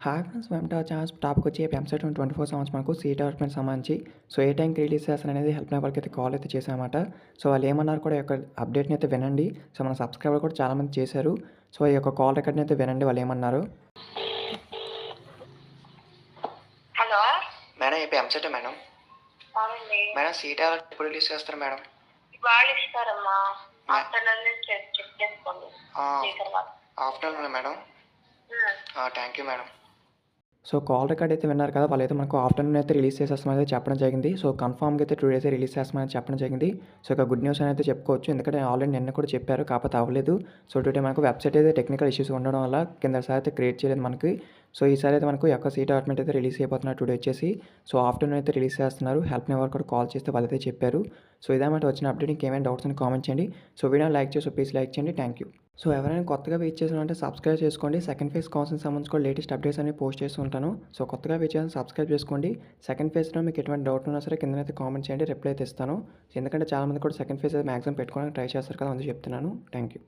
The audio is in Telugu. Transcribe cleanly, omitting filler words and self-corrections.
Hi friends, welcome to our channel. Topic వచ్చి ఎంసెట్ 24 సెవెన్స్ మనకు సీట్ అలాట్‌మెంట్ సంబంధించి ఏ టైంకి రిలీజ్ చేస్తారనేది హెల్ప్‌లైన్ వాళ్ళకైతే కాల్ అయితే చేశామన్నమాట. వాళ్ళు ఏమన్నారు కూడా ఈ యొక్క అప్డేట్‌ని అయితే వినండి. మన సబ్స్క్రైబర్ కూడా చాలామంది చేశారు. ఈ యొక్క కాల్ రికార్డ్‌ని అయితే వినండి వాళ్ళు ఏమన్నారు. హలో మేడం ఇప్పుడు ఎంసెట్ మేడం. అవునండి. మేడం సీట్ అలాట్ ఎప్పుడు రిలీజ్ చేస్తారు మేడం? వాళ్ళు ఇస్తారమ్మా. ఆఫ్టర్నూన్ నుంచి చెక్ చేసుకోండి. Afternoon madam. Thank you madam. Call record అయితే విన్నారు కదా! వాళ్ళైతే మనకు ఆఫ్టర్‌నూన్ అయితే రిలీజ్ చేసేస్తామని చెప్పడం జరిగింది. కన్ఫర్మ్‌గా అయితే 2 డేసే రిలీజ్ చేస్తామని చెప్పడం జరిగింది. ఇక గుడ్ న్యూస్ అని అయితే చెప్పుకోవచ్చు. ఎందుకంటే ఆల్రెడీ నిన్న కూడా చెప్పారు. కాకపోతే అవ్వలేదు. టుడే మనకు వెబ్‌సైట్ అయితే టెక్నికల్ ఇష్యూస్ ఉండడం వల్ల కిందసారి అయితే క్రియేట్ చేయలేదు మనకి. ఈసారి అయితే మనకు యొక్క సీట్ అలాట్‌మెంట్ అయితే రిలీజ్ అయిపోతున్నారు టుడే వచ్చేసి. ఆఫ్టర్‌నూన్ అయితే రిలీజ్ చేస్తున్నారు. హెల్ప్‌లైన్ వాళ్ళు కూడా కాల్ చేస్తే వాళ్ళైతే చెప్పారు. ఇదన్నమాట వచ్చిన అప్డేట్. ఇంకేమైనా డౌట్స్ ఉంటే కామెంట్ చేయండి. వీడియోని లైక్ చేసి ప్లీజ్ లైక్ చేయండి. Thank you. ఎవరైనా కొత్తగా వెయిట్ చేసారంటే సబ్స్క్రైబ్ చేసుకోండి. సెకండ్ ఫేజ్ కౌన్సిలింగ్ సంబంధించి కూడా లేటెస్ట్ అప్డేట్స్ అనేవి పోస్ట్ చేస్తూ ఉంటాను. కొత్తగా వెయిట్ చేయాలని సబ్స్క్రైబ్ చేసుకోండి. సెకండ్ ఫేజ్‌లో మీకు ఎటువంటి డౌట్ ఉన్నా సరే కిందనైతే కామెంట్ చేయండి. రిప్లై అయితే ఇస్తాను. ఎందుకంటే చాలామంది కూడా సెకండ్ ఫేజ్ అయితే మాక్సిమం పెట్టుకోవడానికి ట్రై చేస్తారు కదా! అందుకే చెప్తున్నాను. Thank you.